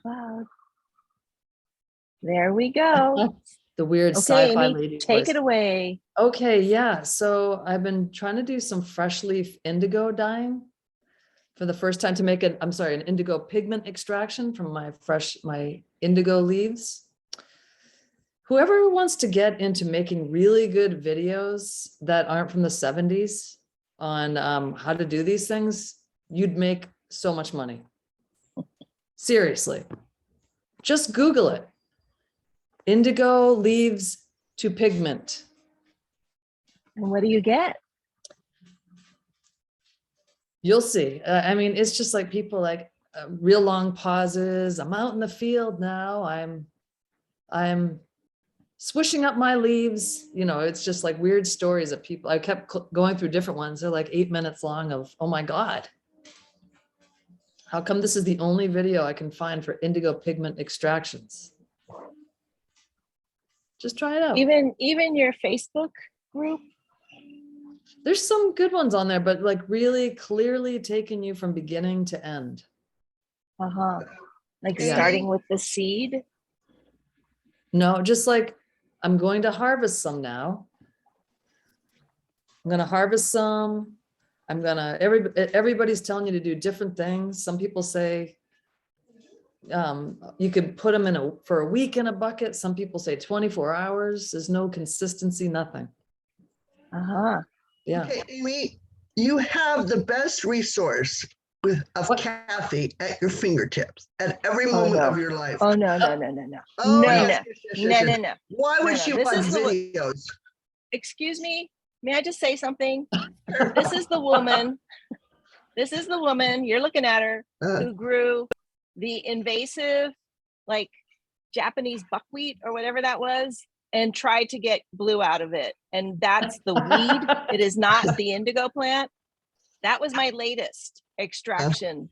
cloud. There we go. The weird Okay, sci-fi Amy, lady take voice. it away. Okay, yeah. So I've been trying to do some fresh leaf indigo dyeing for the first time to make an indigo pigment extraction from my indigo leaves. Whoever wants to get into making really good videos that aren't from the 70s on how to do these things, you'd make so much money. Seriously, just Google it. Indigo leaves to pigment. And what do you get? You'll see. I mean, it's just like people like real long pauses. I'm out in the field now. I'm swishing up my leaves. You know, it's just like weird stories of people. I kept going through different ones. They're like 8 minutes long of, oh my God. How come this is the only video I can find for indigo pigment extractions? Just try it out. Even your Facebook group? There's some good ones on there, but like really clearly taking you from beginning to end. Like Yeah. starting with the seed? No, just like I'm going to harvest some now. I'm going to harvest some. Everybody's telling you to do different things. Some people say you could put them for a week in a bucket. Some people say 24 hours. There's no consistency, nothing. Yeah. Okay, Amy, you have the best resource of Kathy at your fingertips at every moment of your life. Oh, no. Oh, No. yes. Why would she watch videos? Excuse me, may I just say something? This is the woman you're looking at her who grew the invasive like Japanese buckwheat or whatever that was and tried to get blue out of it. And that's the weed. It is not the indigo plant. That was my latest extraction.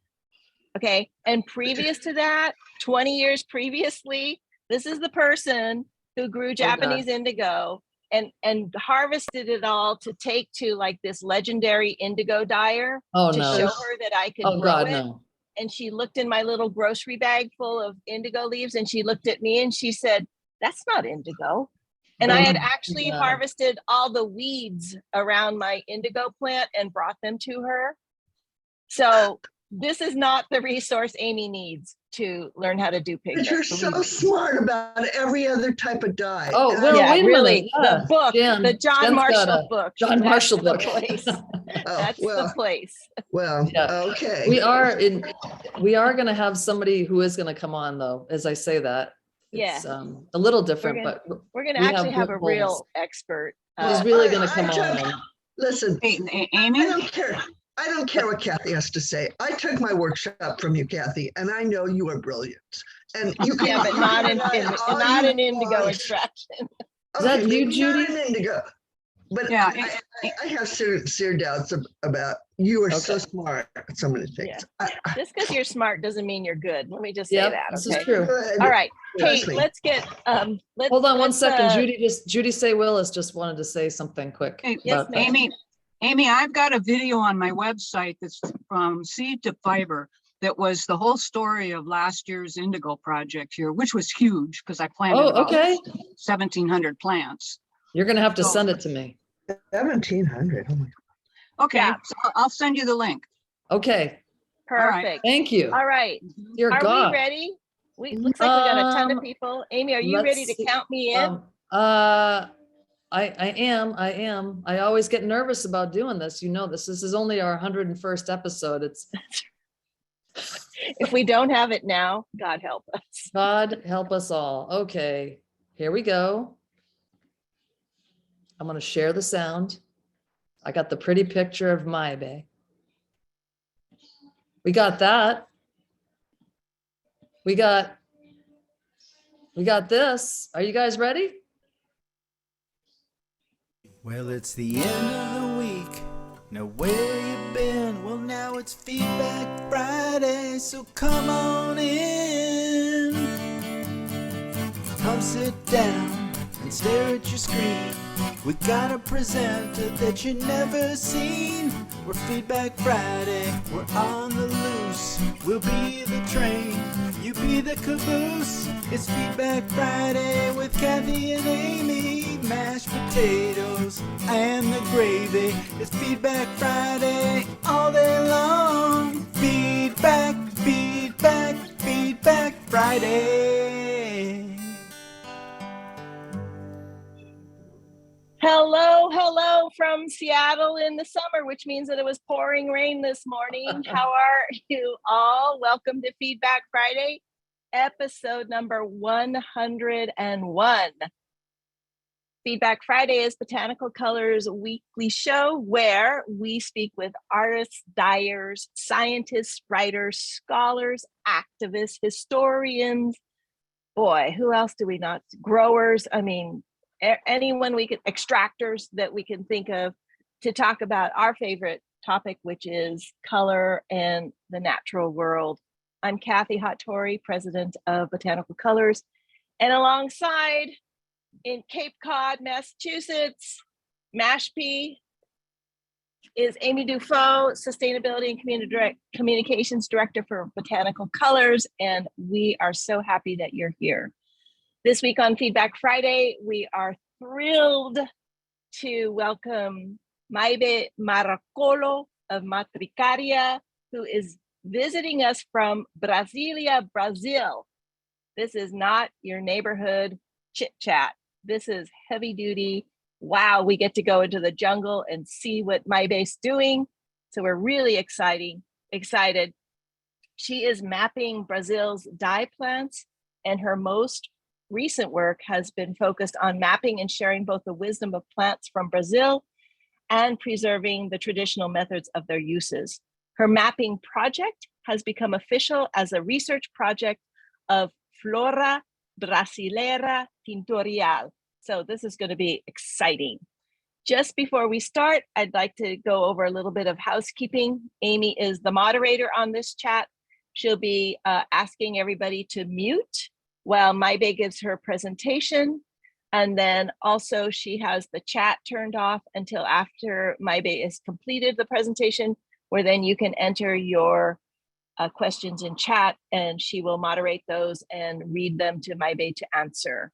Okay. And previous to that, 20 years previously, this is the person who grew Japanese indigo and harvested it all to take to like this legendary indigo dyer to show her that I could grow it. No. And she looked in my little grocery bag full of indigo leaves and she looked at me and she said, that's not indigo. And I had actually harvested all the weeds around my indigo plant and brought them to her. So this is not the resource Amy needs to learn how to do pigment. You're so smart about every other type of dye. Oh, well, yeah, wait really. The book, the John Marshall book. John Marshall book. That's the place. Well, yeah. Okay. We are going to have somebody who is going to come on though, as I say that. It's a little different, but we're going to actually have a real expert. He's really going to come on. Listen, Amy, I don't care what Kathy has to say. I took my workshop from you, Kathy, and I know you are brilliant. And you can but not an indigo extraction. Is that you, Judy? Not an indigo. But yeah, I have serious doubts about you are so smart at so many things. Yeah. Just because you're smart doesn't mean you're good. Let me just say that. This is true. All right, Kate, let's get. Hold on 1 second. Judy Say Willis just wanted to say something quick. Yes, Amy, I've got a video on my website that's from seed to fiber. That was the whole story of last year's indigo project here, which was huge because I planted about 1,700 plants. You're going to have to send it to me. 1,700. Oh my God. Okay, so I'll send you the link. Okay. Perfect. Right. Thank you. All right. Dear Are God. we ready? Looks like we got a ton of people. Amy, are you ready to count me in? I am. I always get nervous about doing this. You know this. This is only our 101st episode. It's if we don't have it now, God help us. God help us all. Okay, here we go. I'm going to share the sound. I got the pretty picture of Maibe. We got that. We got this. Are you guys ready? Well, it's the end of the week. Now where you been? Well, now it's Feedback Friday, so come on in. Come sit down and stare at your screen. We got a presenter that you never seen. We're Feedback Friday, we're on the loose. loose. We'll be the train, you be the caboose. It's Feedback Friday with Kathy and Amy. Mashed potatoes and the gravy. It's Feedback Friday all day long. Feedback, feedback, Feedback Friday. Hello from Seattle in the summer, which means that it was pouring rain this morning. How are you all? Welcome to Feedback Friday, episode number 101. Feedback Friday is Botanical Colors' weekly show where we speak with artists, dyers, scientists, writers, scholars, activists, historians. Boy, who else do we not? Growers. I mean, anyone we could, extractors that we can think of to talk about our favorite topic, which is color and the natural world. I'm Kathy Hattori, president of Botanical Colors, and alongside in Cape Cod, Massachusetts, Mashpee, is Amy Dufault, Sustainability and Communications Director for Botanical Colors, and we are so happy that you're here. This week on Feedback Friday, we are thrilled to welcome Maibe Maroccolo of Matricaria, who is visiting us from Brasileira, Brazil. This is not your neighborhood chit-chat. This is heavy duty. Wow, we get to go into the jungle and see what Maibe's doing. So we're really excited. She is mapping Brazil's dye plants, and her most recent work has been focused on mapping and sharing both the wisdom of plants from Brazil and preserving the traditional methods of their uses. Her mapping project has become official as a research project of Flora, Brasileira, Tintorial. So this is going to be exciting. Just before we start, I'd like to go over a little bit of housekeeping. Amy is the moderator on this chat. She'll be asking everybody to mute while Maibe gives her presentation. And then also she has the chat turned off until after Maibe is completed the presentation, where then you can enter your questions in chat and she will moderate those and read them to Maibe to answer.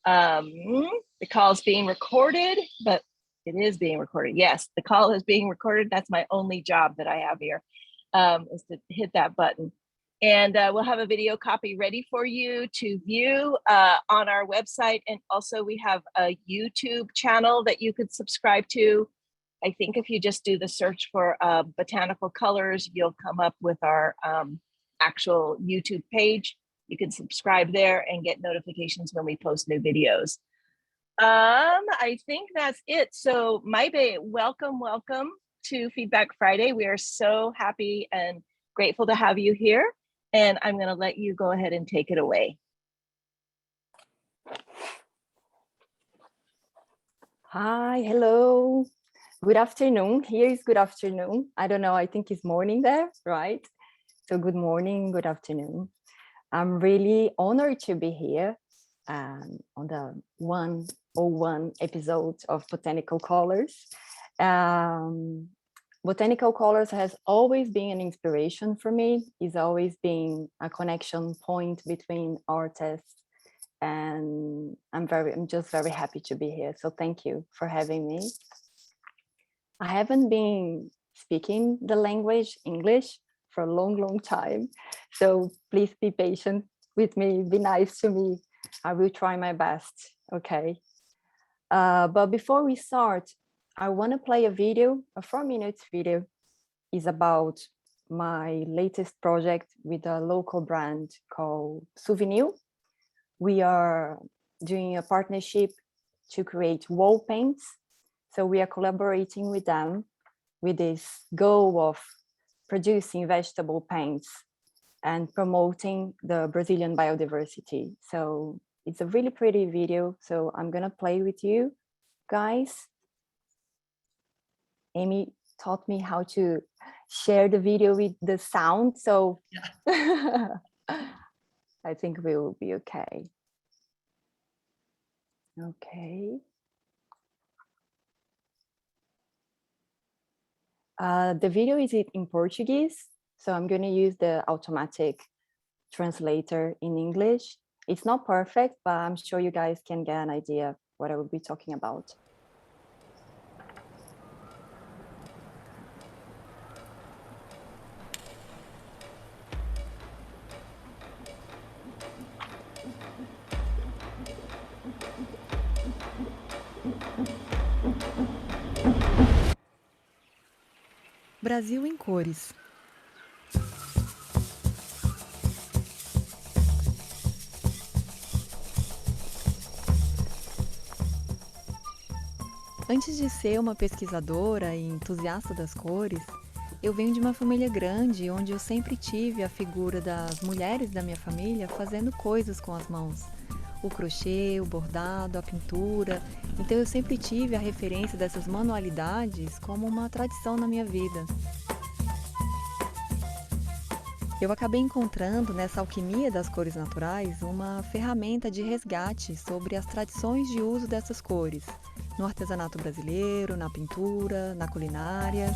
The call is being recorded, but it is being recorded. Yes, the call is being recorded. That's my only job that I have here, is to hit that button. And we'll have a video copy ready for you to view on our website. And also we have a YouTube channel that you could subscribe to. I think if you just do the search for Botanical Colors, you'll come up with our actual YouTube page. You can subscribe there and get notifications when we post new videos. I think that's it. So Maibe, welcome to Feedback Friday. We are so happy and grateful to have you here. And I'm going to let you go ahead and take it away. Hi, hello. Good afternoon. Here is good afternoon. I don't know, I think it's morning there, right? So good morning, good afternoon. I'm really honored to be here on the 101 episode of Botanical Colors. Botanical Colors has always been an inspiration for me. It's always been a connection point between artists, and I'm just very happy to be here. So thank you for having me. I haven't been speaking the language English for a long time. So please be patient with me, be nice to me. I will try my best, okay? But before we start, I want to play a video, a 4-minute video. Is about my latest project with a local brand called Souvenir. We are doing a partnership to create wall paints. So we are collaborating with them with this goal of producing vegetable paints and promoting the Brazilian biodiversity. So it's a really pretty video. So I'm gonna play with you guys. Amy taught me how to share the video with the sound. So yeah. I think we will be okay. Okay. The video is in Portuguese. So I'm going to use the automatic translator in English. It's not perfect, but I'm sure you guys can get an idea of what I will be talking about. Brasil em cores. Antes de ser uma pesquisadora e entusiasta das cores, eu venho de uma família grande onde eu sempre tive a figura das mulheres da minha família fazendo coisas com as mãos. O crochê, o bordado, a pintura. Então eu sempre tive a referência dessas manualidades como uma tradição na minha vida. Eu acabei encontrando nessa alquimia das cores naturais uma ferramenta de resgate sobre as tradições de uso dessas cores, no artesanato brasileiro, na pintura, na culinária.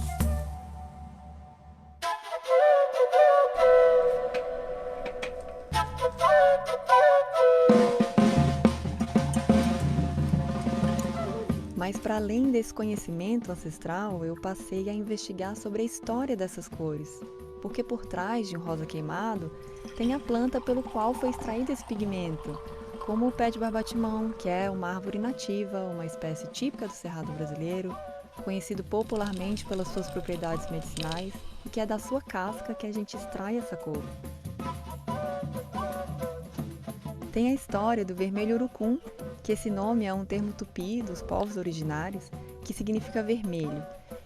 Mas para além desse conhecimento ancestral, eu passei a investigar sobre a história dessas cores, porque por trás de um rosa queimado tem a planta pelo qual foi extraído esse pigmento, como o pé de barbatimão, que é uma árvore nativa, uma espécie típica do Cerrado brasileiro, conhecido popularmente pelas suas propriedades medicinais, e que é da sua casca que a gente extrai essa cor. Tem a história do vermelho urucum, que esse nome é um termo tupi dos povos originários, que significa vermelho,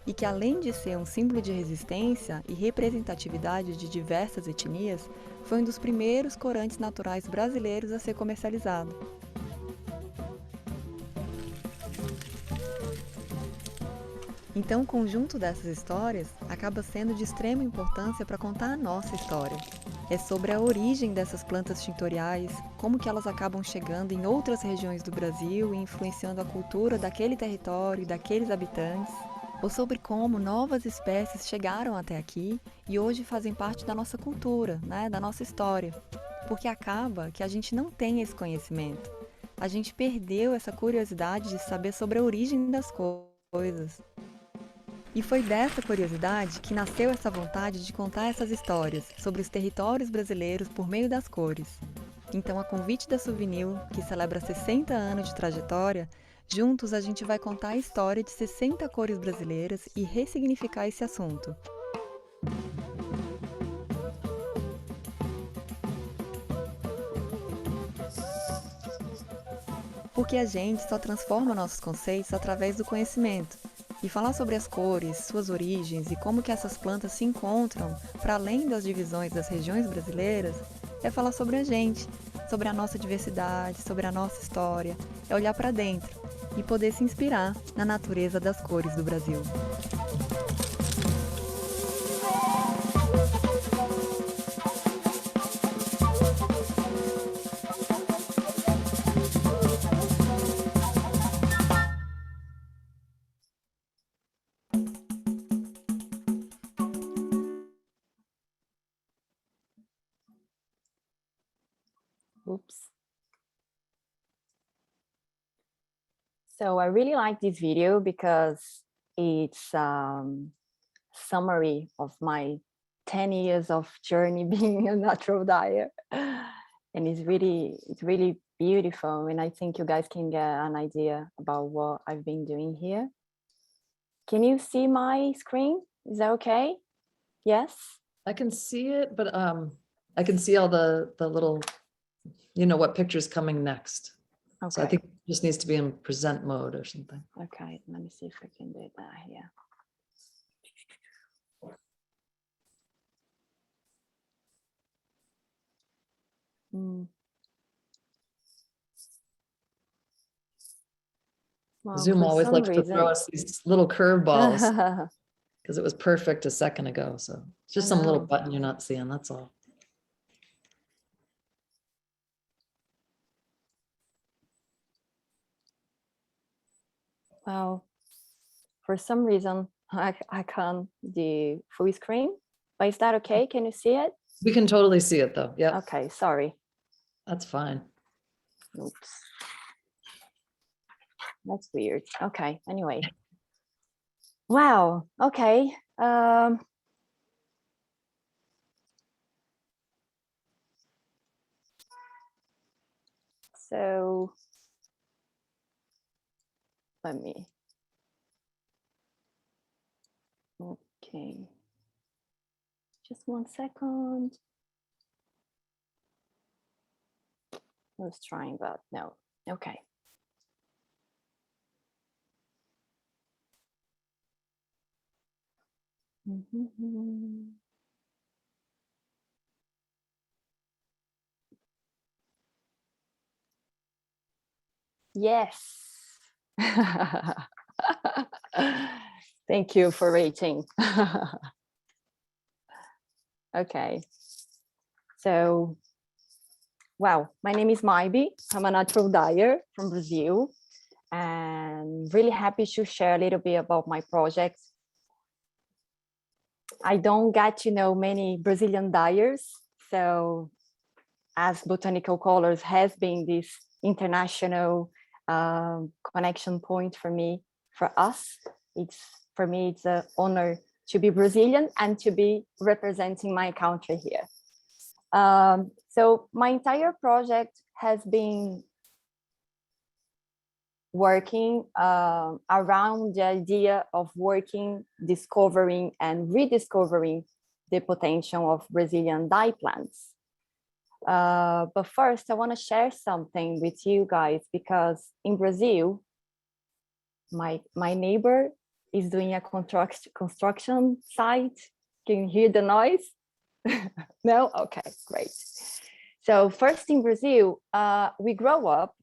e que além de ser um símbolo de resistência e representatividade de diversas etnias, foi um dos primeiros corantes naturais brasileiros a ser comercializado. Então, o conjunto dessas histórias acaba sendo de extrema importância para contar a nossa história. É sobre a origem dessas plantas tintoriais, como que elas acabam chegando em outras regiões do Brasil e influenciando a cultura daquele território e daqueles habitantes, ou sobre como novas espécies chegaram até aqui e hoje fazem parte da nossa cultura, né, da nossa história. Porque acaba que a gente não tem esse conhecimento. A gente perdeu essa curiosidade de saber sobre a origem das coisas. E foi dessa curiosidade que nasceu essa vontade de contar essas histórias sobre os territórios brasileiros por meio das cores. Então, a convite da Souvenir, que celebra 60 anos de trajetória, juntos a gente vai contar a história de 60 cores brasileiras e ressignificar esse assunto. Porque a gente só transforma nossos conceitos através do conhecimento. E falar sobre as cores, suas origens e como que essas plantas se encontram, para além das divisões das regiões brasileiras, é falar sobre a gente, sobre a nossa diversidade, sobre a nossa história, é olhar para dentro e poder se inspirar na natureza das cores do Brasil. Oops. So I really like this video because it's summary of my 10 years of journey being a natural dyer. And it's really beautiful. And I think you guys can get an idea about what I've been doing here. Can you see my screen? Is that okay? Yes? I can see it, but I can see all the little, you know, what picture's coming next. Okay. So I think it just needs to be in present mode or something. Okay, let me see if I can do that here. Well, Zoom for always some likes to throw reason- us these little curveballs because it was perfect a second ago. So it's just I some little know. button you're not seeing, that's all. Well, for some reason, I can't the full screen. But is that okay? Can you see it? We can totally see it though. Yeah, Okay, sorry. that's fine. Oops. That's weird. Okay, anyway. Wow, okay. So let me, okay. Just 1 second. I was trying, but no, okay. Yes. Thank you for rating. Okay. So, wow, my name is Maibe. I'm a natural dyer from Brazil, and really happy to share a little bit about my project. I don't get to know many Brazilian dyers, so as Botanical Colors has been this international connection point for me, for us, for me, it's an honor to be Brazilian and to be representing my country here. So my entire project has been working around the idea of working, discovering and rediscovering the potential of Brazilian dye plants. But first, I want to share something with you guys, because in Brazil, my neighbor is doing a construction site. Can you hear the noise? No? Okay, great. So first, in Brazil, we grow up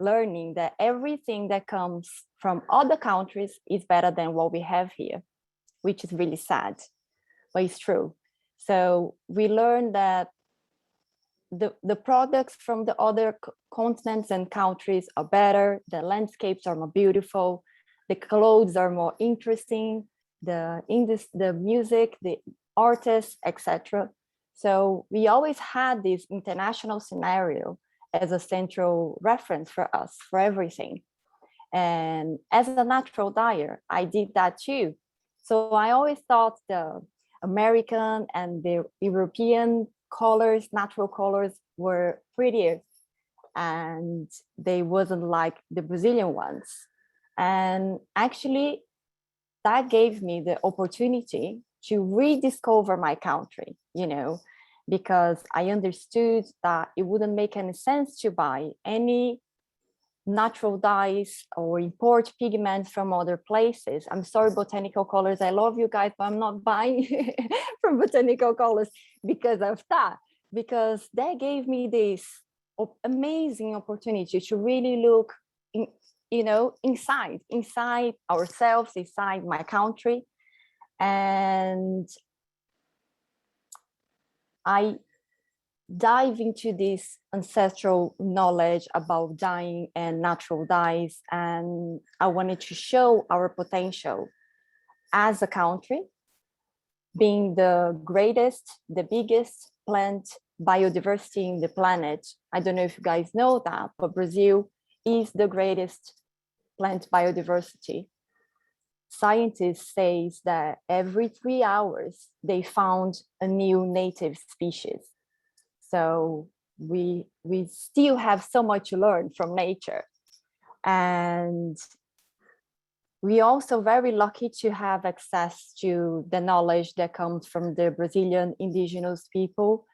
learning that everything that comes from other countries is better than what we have here, which is really sad, but it's true. So we learn that the products from the other continents and countries are better, the landscapes are more beautiful, the clothes are more interesting, the music, the artists, etc. So we always had this international scenario as a central reference for us, for everything. And as a natural dyer, I did that too. So I always thought the American and the European colors, natural colors, were prettier, and they wasn't like the Brazilian ones. And actually, that gave me the opportunity to rediscover my country, you know, because I understood that it wouldn't make any sense to buy any natural dyes or import pigments from other places. I'm sorry, Botanical Colors, I love you guys, but I'm not buying from Botanical Colors because of that, because that gave me this amazing opportunity to really look in, you know, inside ourselves, inside my country. And I dive into this ancestral knowledge about dyeing and natural dyes, and I wanted to show our potential as a country, being the greatest, the biggest plant biodiversity in the planet. I don't know if you guys know that, but Brazil is the greatest plant biodiversity. Scientists say that every 3 hours they found a new native species. So we still have so much to learn from nature. And we also very lucky to have access to the knowledge that comes from the Brazilian indigenous people,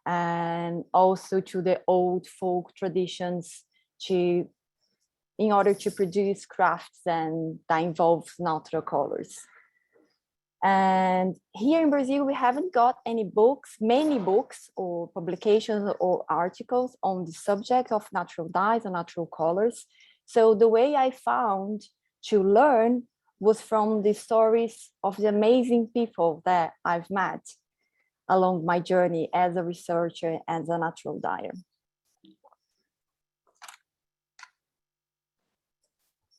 and also to the old folk traditions in order to produce crafts and that involves natural colors. And here in Brazil, we haven't got many books or publications or articles on the subject of natural dyes or natural colors. So the way I found to learn was from the stories of the amazing people that I've met along my journey as a researcher and as a natural dyer.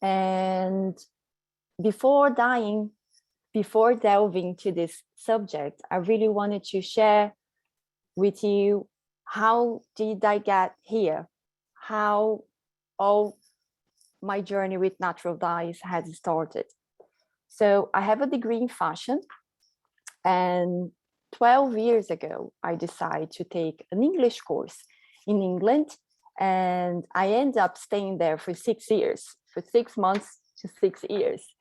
And before dyeing before delving to this subject, I really wanted to share with you, how did I get here? How all my journey with natural dyes has started. So I have a degree in fashion, and 12 years ago, I decided to take an English course in England, and I ended up staying there for 6 years, for 6 months to 6 years.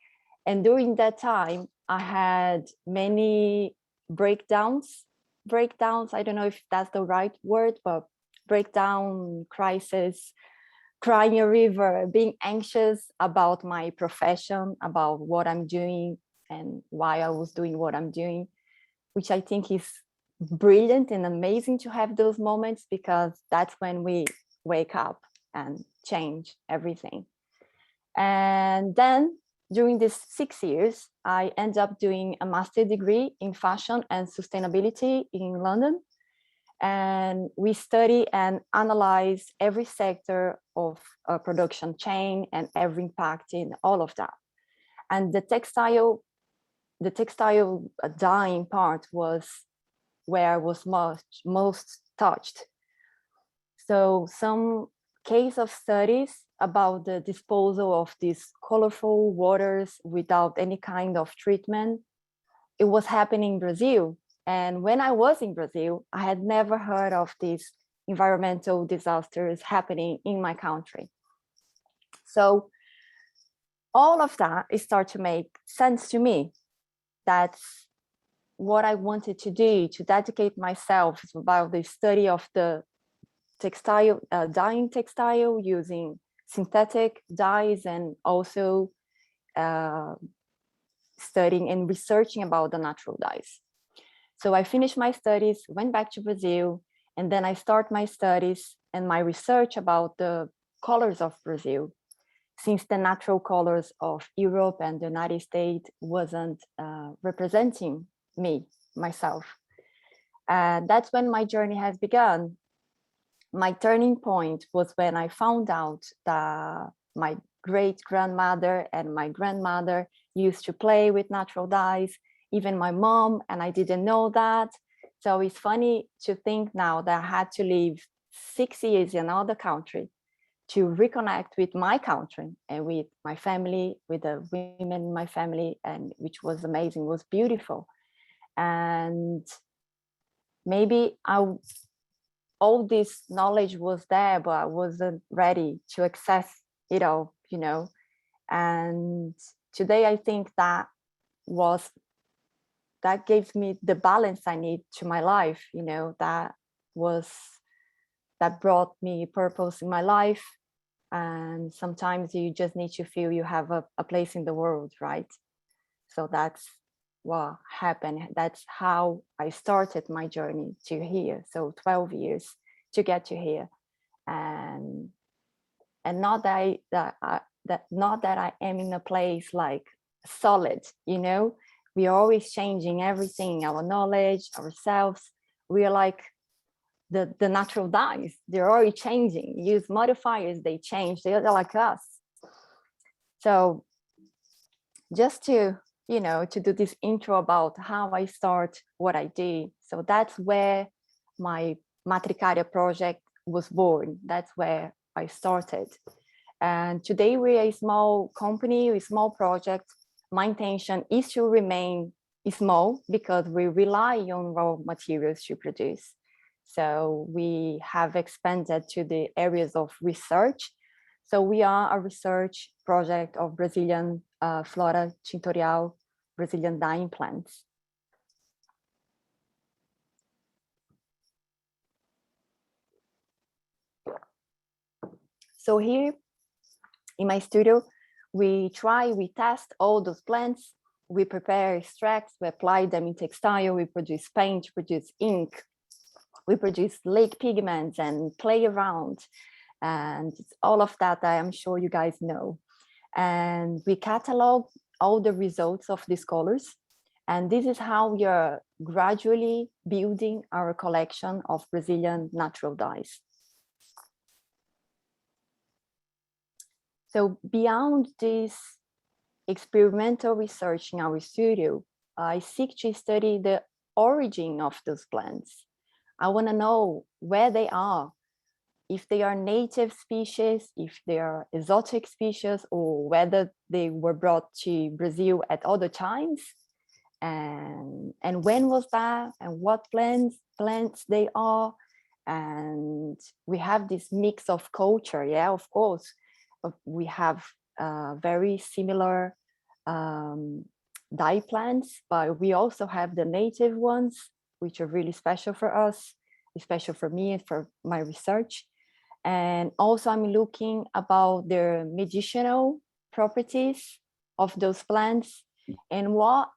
And during that time, I had many breakdowns, I don't know if that's the right word, but breakdown, crisis, crying a river, being anxious about my profession, about what I'm doing and why I was doing what I'm doing, which I think is brilliant and amazing to have those moments, because that's when we wake up and change everything. And then during these 6 years, I ended up doing a master's degree in fashion and sustainability in London. And we study and analyze every sector of a production chain and every impact in all of that. And the textile dyeing part was where I was most touched. So some case of studies about the disposal of these colorful waters without any kind of treatment, it was happening in Brazil. And when I was in Brazil, I had never heard of these environmental disasters happening in my country. So all of that started to make sense to me. That's what I wanted to do, to dedicate myself about the study of the textile, dyeing textile using synthetic dyes, and also studying and researching about the natural dyes. So I finished my studies, went back to Brazil, and then I start my studies and my research about the colors of Brazil, since the natural colors of Europe and the United States wasn't representing me, myself. That's when my journey has begun. My turning point was when I found out that my great-grandmother and my grandmother used to play with natural dyes, even my mom, and I didn't know that. So it's funny to think now that I had to live 6 years in another country to reconnect with my country and with my family, with the women in my family, and which was amazing, was beautiful. And maybe all this knowledge was there, but I wasn't ready to access it all, you know. And today I think that gave me the balance I need to my life, you know, that brought me purpose in my life. And sometimes you just need to feel you have a place in the world, right? So that's what happened. That's how I started my journey to here. So 12 years to get to here. And not that I am in a place like solid, you know. We are always changing everything, our knowledge, ourselves. We are like the natural dyes. They're already changing. Use modifiers, they change. They're like us. So just to, you know, to do this intro about how I start what I do. So that's where my Matricaria project was born. That's where I started. And today we're a small company, a small project. My intention is to remain small because we rely on raw materials to produce. So we have expanded to the areas of research. So we are a research project of Brazilian Flora, Tintorial, Brazilian dyeing plants. So here in my studio, we test all those plants, we prepare extracts, we apply them in textile, we produce paint, produce ink, we produce lake pigments and play around. And it's all of that I am sure you guys know. And we catalog all the results of these colors. And this is how we are gradually building our collection of Brazilian natural dyes. So beyond these experimental research in our studio, I seek to study the origin of those plants. I want to know where they are, if they are native species, if they are exotic species, or whether they were brought to Brazil at other times. And when was that, and what plants they are. And we have this mix of culture. Yeah, of course, we have very similar dye plants, but we also have the native ones, which are really special for us, special for me and for my research. And also I'm looking about their medicinal properties of those plants, and what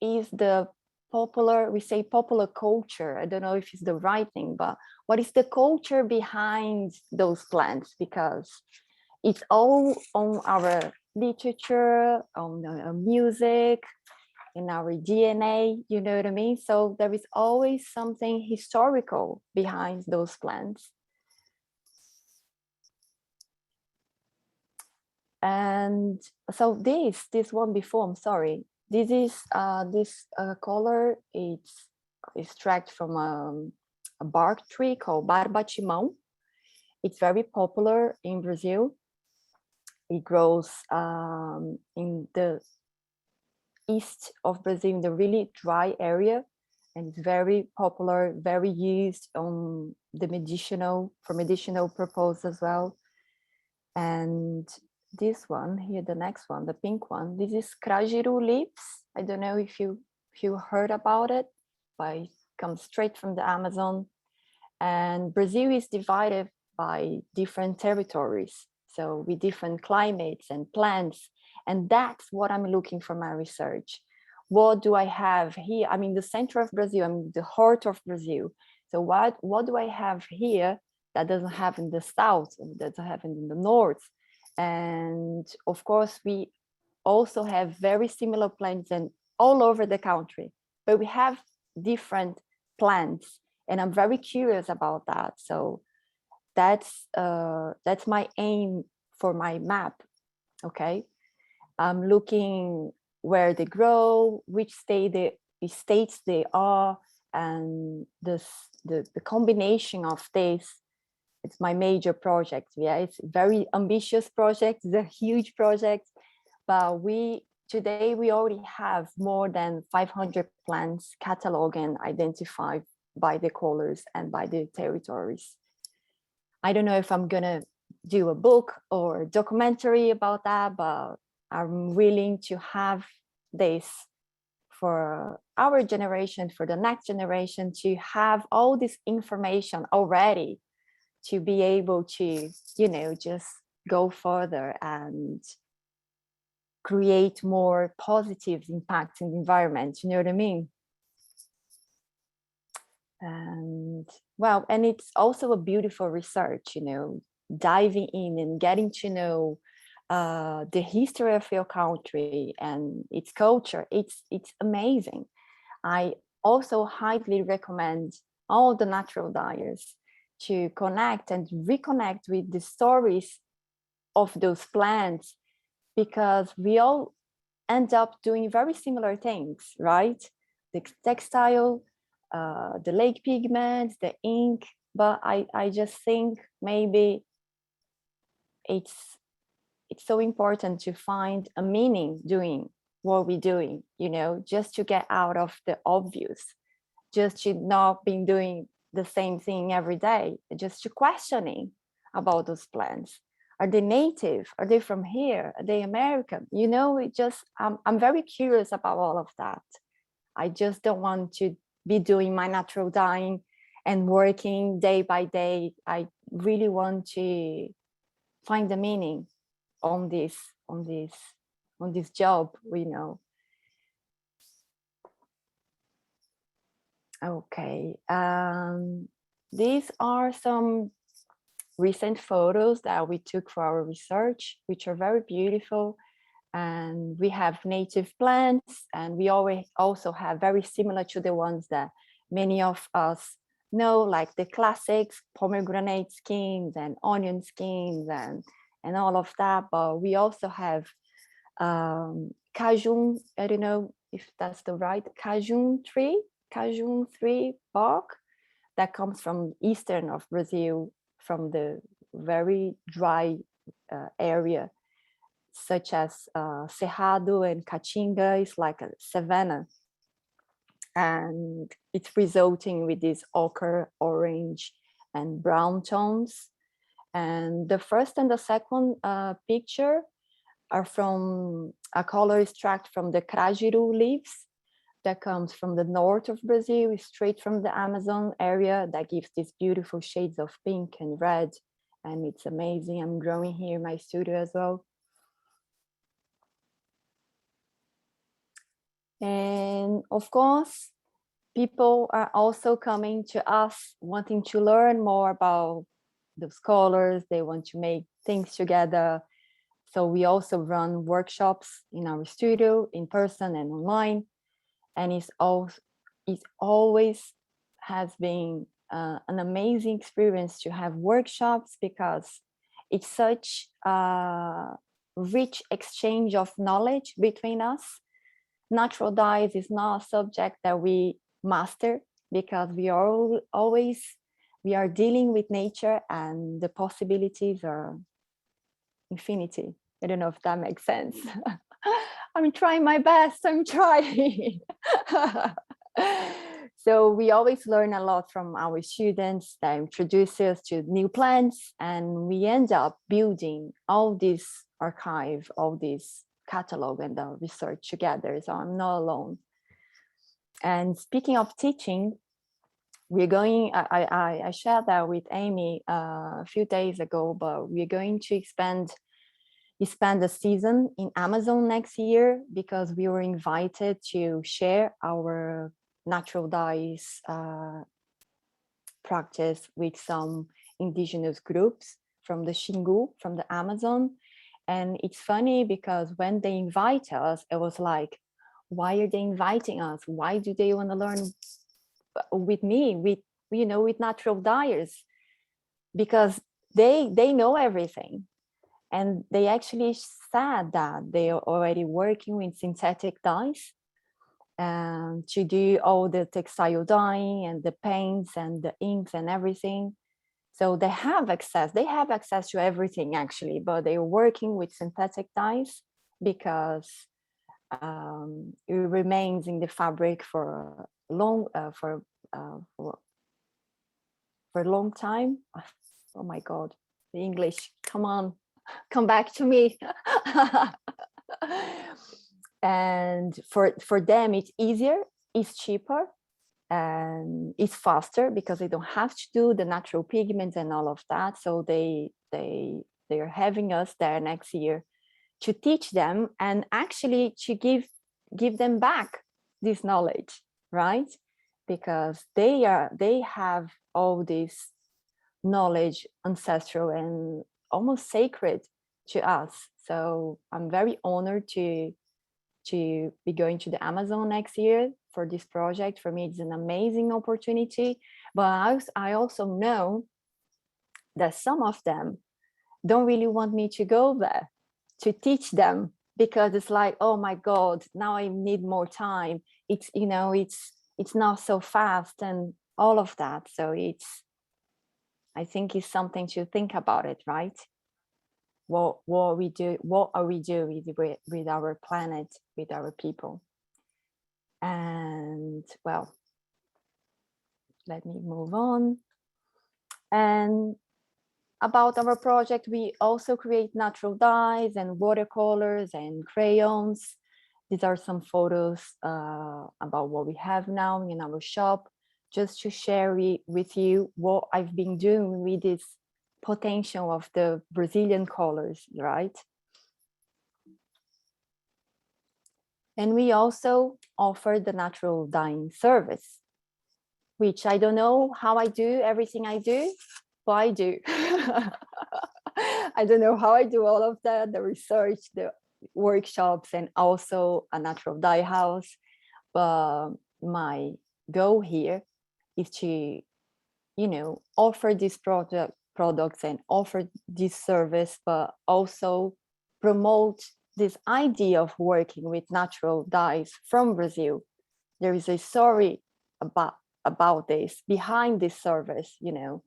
is the popular, we say popular culture, I don't know if it's the right thing, but what is the culture behind those plants? Because it's all on our literature, on our music, in our DNA, you know what I mean? So there is always something historical behind those plants. And so this one before, I'm sorry, this is this color, it's extract from a bark tree called barbatimão. It's very popular in Brazil. It grows in the east of Brazil, in the really dry area, and it's very popular, very used on the for medicinal purpose as well. And this one here, the next one, the pink one, this is Crajiru leaves. I don't know if you heard about it, but it comes straight from the Amazon. And Brazil is divided by different territories, so with different climates and plants. And that's what I'm looking for my research. What do I have here? I'm in the center of Brazil, I'm in the heart of Brazil. So what do I have here that doesn't have in the south, and doesn't have in the north? And of course, we also have very similar plants and all over the country, but we have different plants, and I'm very curious about that. So that's my aim for my map. Okay, I'm looking where they grow, which states they are, and the combination of this. It's my major project. Yeah, it's a very ambitious project. It's a huge project, but today we already have more than 500 plants cataloged and identified by the colors and by the territories. I don't know if I'm gonna do a book or a documentary about that, but I'm willing to have this for our generation, for the next generation, to have all this information already, to be able to, just go further and create more positive impacts in the environment, you know what I mean? And well, and it's also a beautiful research, diving in and getting to know the history of your country and its culture. It's amazing. I also highly recommend all the natural dyers to connect and reconnect with the stories of those plants, because we all end up doing very similar things, right? The textile, the lake pigments, the ink, but I just think maybe it's so important to find a meaning doing what we're doing, just to get out of the obvious, just to not be doing the same thing every day, just to questioning about those plants. Are they native? Are they from here? Are they American? I'm very curious about all of that. I just don't want to be doing my natural dyeing and working day by day. I really want to find the meaning on this job, Okay, these are some recent photos that we took for our research, which are very beautiful. And we have native plants, and we always also have very similar to the ones that many of us know, like the classics, pomegranate skins and onion skins and all of that. But we also have cajun, I don't know if that's the right, cajun tree bark that comes from eastern of Brazil, from the very dry area, such as Cerrado and Caatinga. Is like a savanna. And it's resulting with this ochre, orange, and brown tones. And the first and the second picture are from a color extract from the crajiru leaves that comes from the north of Brazil, straight from the Amazon area, that gives these beautiful shades of pink and red. And it's amazing. I'm growing here in my studio as well. And of course, people are also coming to us wanting to learn more about those colors. They want to make things together. So we also run workshops in our studio, in person and online. And it always has been an amazing experience to have workshops, because it's such a rich exchange of knowledge between us. Natural dyes is not a subject that we master, because we are dealing with nature, and the possibilities are infinity. I don't know if that makes sense. I'm trying my best. I'm trying. So we always learn a lot from our students that introduce us to new plants, and we end up building all this archive, all this catalog and the research together. So I'm not alone. And speaking of teaching, we're going, I shared that with Amy a few days ago, but we're going to expand the season in Amazon next year, because we were invited to share our natural dyes practice with some indigenous groups from the Xingu, from the Amazon. And it's funny because when they invite us, it was like, why are they inviting us? Why do they want to learn with me, with natural dyers? Because they know everything. And they actually said that they are already working with synthetic dyes to do all the textile dyeing and the paints and the inks and everything. So they have access to everything actually, but they're working with synthetic dyes because it remains in the fabric for a long time. Oh my God, the English, come on, come back to me. And for them, it's easier, it's cheaper, and it's faster because they don't have to do the natural pigments and all of that. So they are having us there next year to teach them and actually to give them back this knowledge, right? Because they have all this knowledge, ancestral and almost sacred to us. So I'm very honored to be going to the Amazon next year for this project. For me, it's an amazing opportunity, but I also know that some of them don't really want me to go there to teach them, because it's like, oh my God, now I need more time. It's, it's not so fast and all of that. So I think it's something to think about it, right? What are we doing with our planet, with our people? And well, let me move on. And about our project, we also create natural dyes and watercolors and crayons. These are some photos about what we have now in our shop, just to share with you what I've been doing with this potential of the Brazilian colors, right? And we also offer the natural dyeing service, which I don't know how I do everything I do, but I do. I don't know how I do all of that, the research, the workshops, and also a natural dye house. But my goal here is to, offer these products and offer this service, but also promote this idea of working with natural dyes from Brazil. There is a story about this behind this service, you know,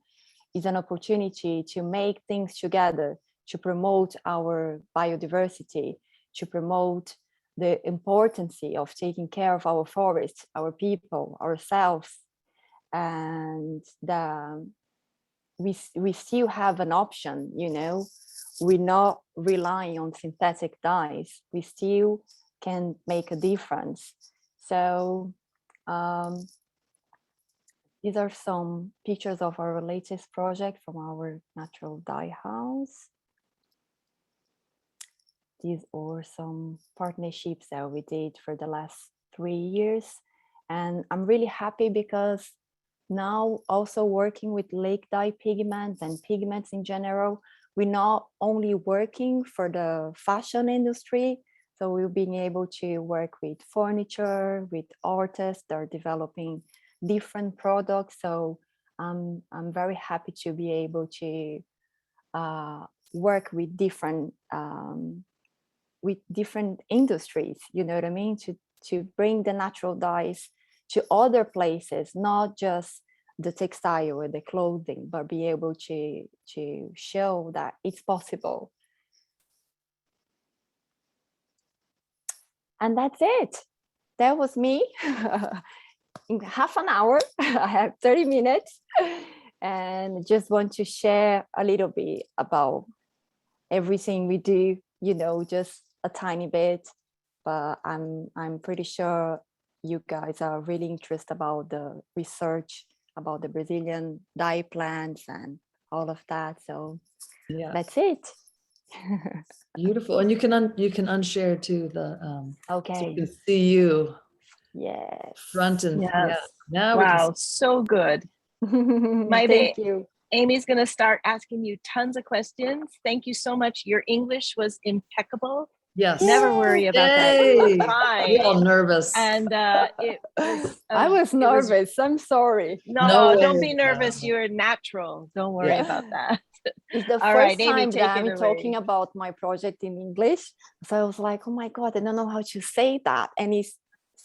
is an opportunity to make things together, to promote our biodiversity, to promote the importance of taking care of our forests, our people, ourselves. And we still have an option, you know, we're not relying on synthetic dyes. We still can make a difference. So these are some pictures of our latest project from our natural dye house. These are some partnerships that we did for the last 3 years. And I'm really happy because now also working with lake dye pigments and pigments in general, we're not only working for the fashion industry, so we're being able to work with furniture, with artists that are developing different products. So I'm very happy to be able to work with different industries, you know what I mean, to bring the natural dyes to other places, not just the textile or the clothing, but be able to show that it's possible. And that's it. That was me. In half an hour, I have 30 minutes, and just want to share a little bit about everything we do, you know, just a tiny bit, but I'm pretty sure you guys are really interested about the research about the Brazilian dye plants and all of that. So yeah, that's it. Beautiful. And you can unshare too the okay, so you can see you. Yes. Front and yes. Yeah. Now wow, so good. Thank you. Amy's going to start asking you tons of questions. Thank you so much. Your English was impeccable. Yes. Never worry about that. You're fine. We're all nervous. And it was. I was nervous. I'm sorry. No, don't be nervous. You're natural. Don't worry about that. It's the All first right, Amy, time that I'm away. talking about my project in English. So I was like, oh my God, I don't know how to say that. And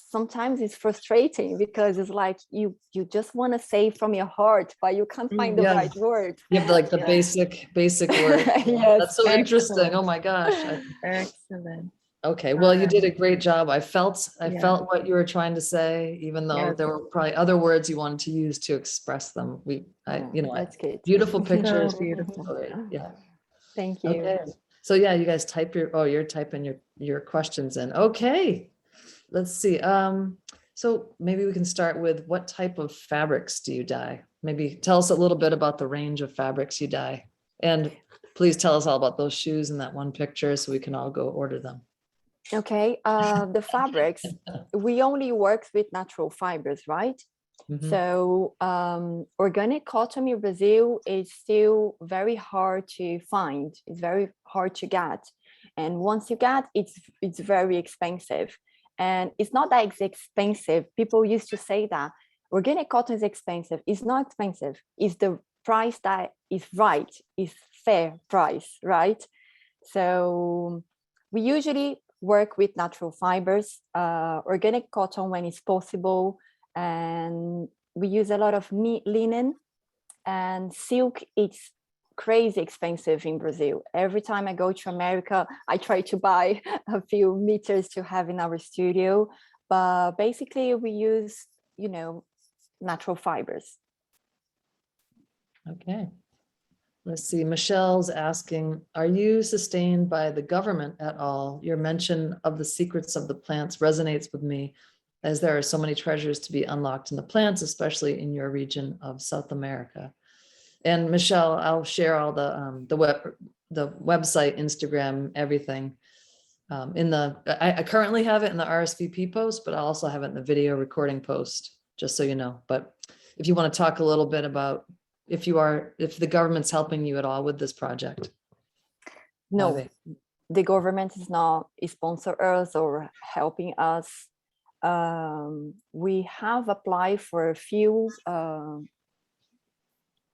sometimes it's frustrating because it's like you just want to say from your heart, but you can't find the right word. You have like the basic word. Yes. That's so interesting. Oh my gosh. Excellent. Okay, well, you did a great job. I felt what you were trying to say, even though there were probably other words you wanted to use to express them. That's good. Beautiful pictures. So beautiful. Yeah. Thank you. Okay. So yeah, you guys type you're typing your questions in. Okay. Let's see. So maybe we can start with, what type of fabrics do you dye? Maybe tell us a little bit about the range of fabrics you dye. And please tell us all about those shoes in that one picture so we can all go order them. Okay, the fabrics, we only work with natural fibers, right? Mm-hmm. So organic cotton in Brazil is still very hard to find. It's very hard to get. And once you get, it's very expensive. And it's not that it's expensive. People used to say that organic cotton is expensive. It's not expensive. It's the price that is right, is fair price, right? So we usually work with natural fibers, organic cotton when it's possible, and we use a lot of linen, and silk. It's crazy expensive in Brazil. Every time I go to America, I try to buy a few meters to have in our studio, but basically we use, natural fibers. Okay. Let's see, Michelle's asking, are you sustained by the government at all? Your mention of the secrets of the plants resonates with me, as there are so many treasures to be unlocked in the plants, especially in your region of South America. And Michelle, I'll share all the website, Instagram, everything. I currently have it in the RSVP post, but I also have it in the video recording post, just so you know. But if you want to talk a little bit about if the government's helping you at all with this project. No, the government is not sponsor us or helping us. We have applied for a few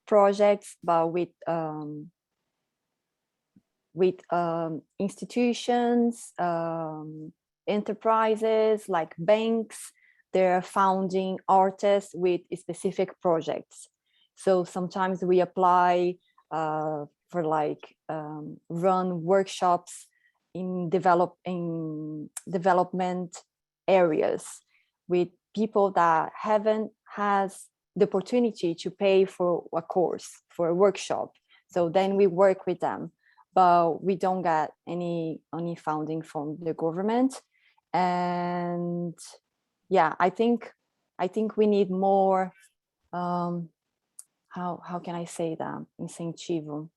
projects, but with with institutions, enterprises like banks. They're founding artists with specific projects. So sometimes we apply for like run workshops in development areas with people that haven't has the opportunity to pay for a course, for a workshop. So then we work with them, but we don't get any funding from the government. And yeah, I think we need more, how can I say that? Incentivo.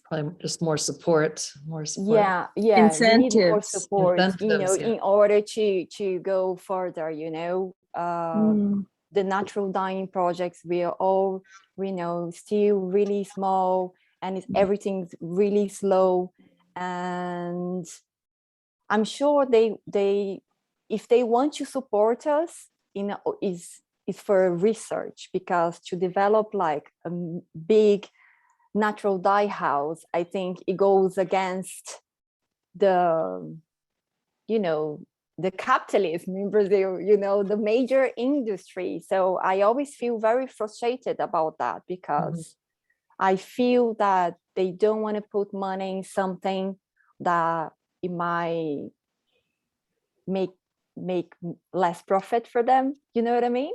Probably just more support. Yeah, we need more Incentives. support, Incentives, yeah. in order to go further, the natural dining projects, we are all, still really small, and everything's really slow. And I'm sure they if they want to support us, is for research, because to develop like a big natural dye house, I think it goes against the capitalism in Brazil, the major industry. So I always feel very frustrated about that, because I feel that they don't want to put money in something that it might make less profit for them. You know what I mean?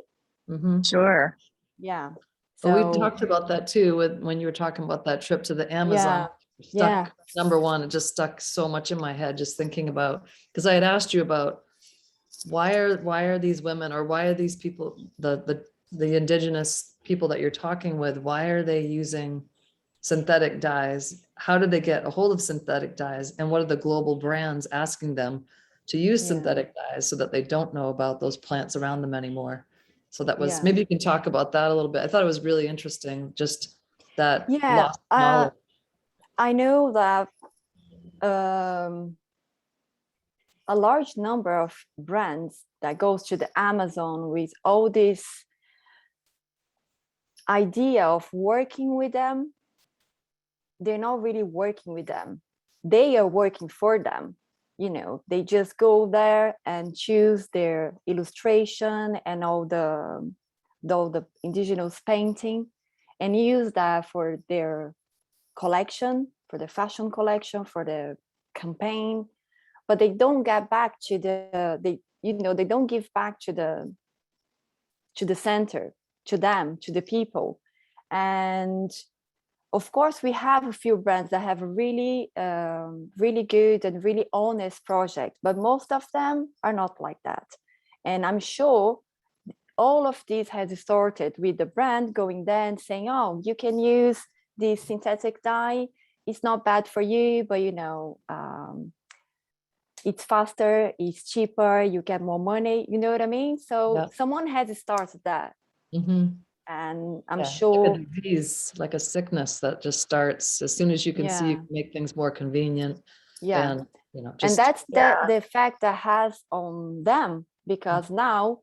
Sure. Yeah. So we talked about that too, when you were talking about that trip to the Amazon. Yeah. Number one, it just stuck so much in my head, just thinking about, because I had asked you about why are these women, or why are these people, the indigenous people that you're talking with, why are they using synthetic dyes? How did they get a hold of synthetic dyes? And what are the global brands asking them to use synthetic dyes, so that they don't know about those plants around them anymore? So that was, maybe you can talk about that a little bit. I thought it was really interesting, just that lost knowledge. I know that a large number of brands that goes to the Amazon with all this idea of working with them, they're not really working with them. They are working for them. They just go there and choose their illustration and all the indigenous painting, and use that for their collection, for the fashion collection, for the campaign. But they don't get back to they don't give back to the center, to them, to the people. And of course, we have a few brands that have a really, really good and really honest project, but most of them are not like that. And I'm sure all of this has started with the brand going there and saying, "Oh, you can use this synthetic dye. It's not bad for you, but it's faster, it's cheaper, you get more money." You know what I mean? So someone has started that. And I'm sure like a disease, like a sickness that just starts as soon as you can see, you can make things more convenient. And and that's the effect that has on them, because now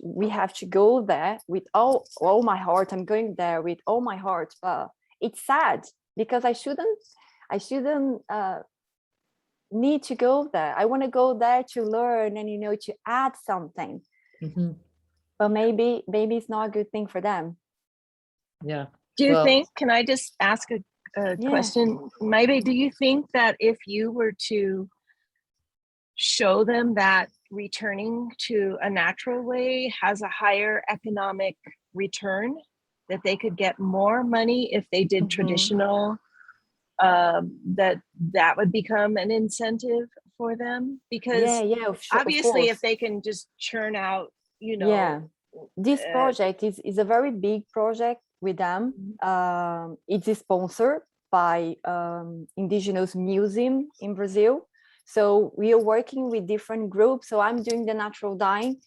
we have to go there with all my heart. I'm going there with all my heart, but it's sad, because I shouldn't need to go there. I want to go there to learn and to add something. But maybe it's not a good thing for them. Do you think, can I just ask a question? Maybe, do you think that if you were to show them that returning to a natural way has a higher economic return, that they could get more money if they did traditional, that would become an incentive for them? Because obviously if they can just churn out, this project is a very big project with them. It's sponsored by Indigenous Museum in Brazil. So we are working with different groups. So I'm doing the natural dyeing.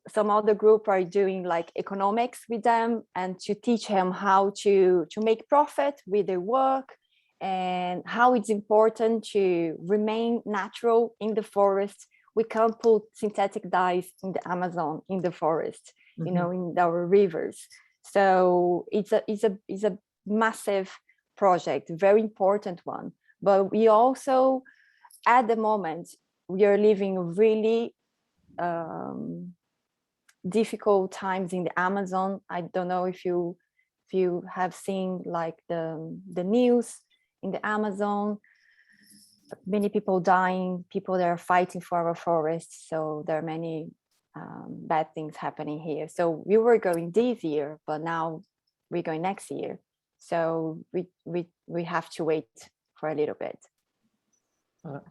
Some other group are doing like economics with them, and to teach them how to make profit with their work, and how it's important to remain natural in the forest. We can't put synthetic dyes in the Amazon, in the forest, in our rivers. So it's a massive project, very important one. But we also, at the moment, we are living really difficult times in the Amazon. I don't know if you have seen like the news in the Amazon. Many people dying, people that are fighting for our forests. So there are many bad things happening here. So we were going this year, but now we're going next year. So we have to wait for a little bit.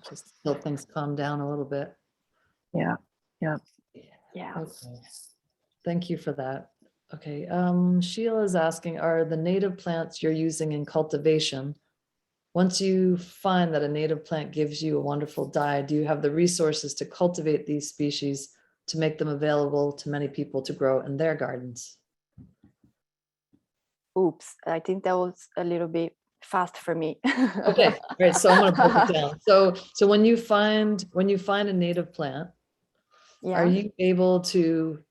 Just till things calm down a little bit. Yeah. Okay. Thank you for that. Okay. Sheila is asking, are the native plants you're using in cultivation, once you find that a native plant gives you a wonderful dye, do you have the resources to cultivate these species to make them available to many people to grow in their gardens? Oops, I think that was a little bit fast for me. Okay, all right. So I'm going to break it down. So when you find a native plant, are you able to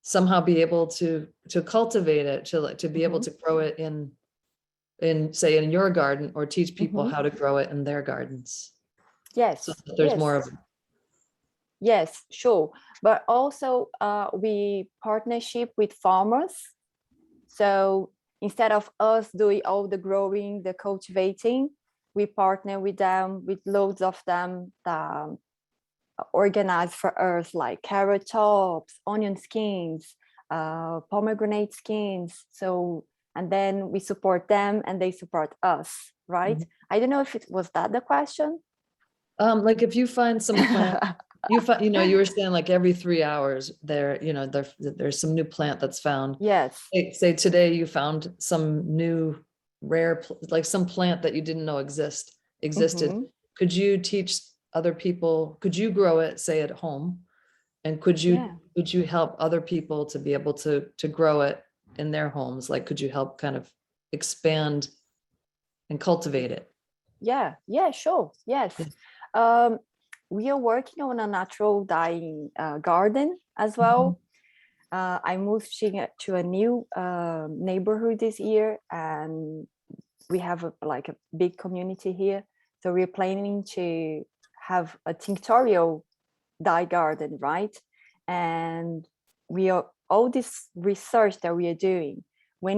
somehow be able to cultivate it, to be able to grow it in say in your garden, or teach people how to grow it in their gardens? Yes. So that there's more of it. Yes, sure. But also we partnership with farmers. So instead of us doing all the growing, the cultivating, we partner with them, with loads of them organized for us, like carrot tops, onion skins, pomegranate skins. So, and then we support them and they support us, right? I don't know if it was that the question. Like if you find some plant, you were saying like every 3 hours there's some new plant that's found. Yes. Say today you found some new rare, like some plant that you didn't know existed. Could you teach other people? Could you grow it, say at home? And could you help other people to be able to grow it in their homes? Like, could you help kind of expand and cultivate it? Yeah, sure. Yes. We are working on a natural dyeing garden as well. I moved to a new neighborhood this year, and we have a big community here. So we're planning to have a Tintorial dye garden, right? And all this research that we are doing, when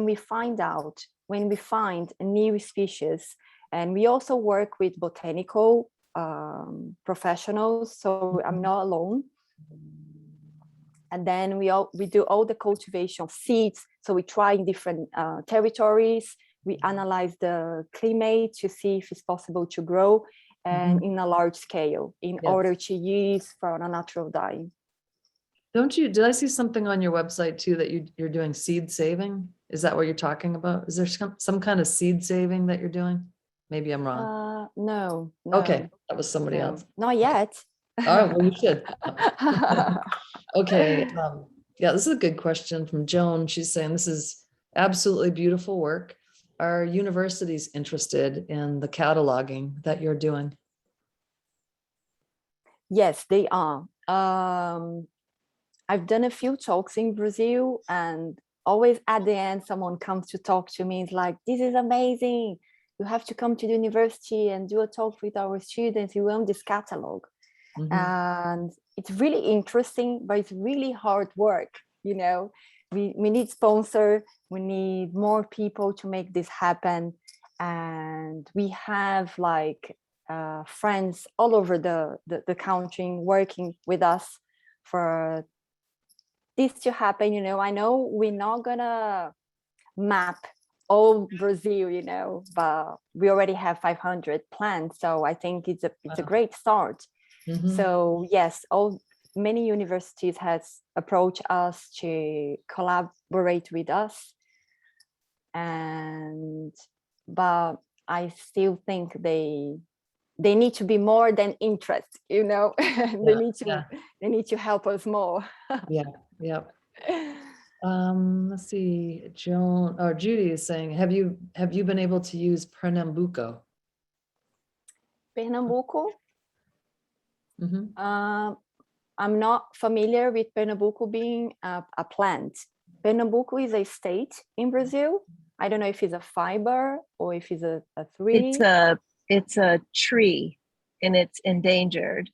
we find a new species, and we also work with botanical professionals, so I'm not alone. And then we do all the cultivation of seeds. So we try in different territories. We analyze the climate to see if it's possible to grow and in a large scale in order to use for a natural dye. Did I see something on your website too that you're doing seed saving? Is that what you're talking about? Is there some kind of seed saving that you're doing? Maybe I'm wrong. No. Okay, that was somebody else. Not yet. Oh, well, you should. Okay. Yeah, this is a good question from Joan. She's saying this is absolutely beautiful work. Are universities interested in the cataloging that you're doing? Yes, they are. I've done a few talks in Brazil, and always at the end, someone comes to talk to me. It's like, this is amazing. You have to come to the university and do a talk with our students. We want this catalog. And it's really interesting, but it's really hard work. We need sponsor, we need more people to make this happen. And we have friends all over the country working with us for this to happen. I know we're not gonna map all Brazil, but we already have 500 plants. So I think it's a great start. So yes, many universities has approached us to collaborate with us, but I still think they need to be more than interest. They need to help us more. Yeah. Let's see, Judy is saying, have you been able to use Pernambuco? Pernambuco? I'm not familiar with Pernambuco being a plant. Pernambuco is a state in Brazil, I don't know if it's a fiber or if it's a tree. It's a tree and it's endangered.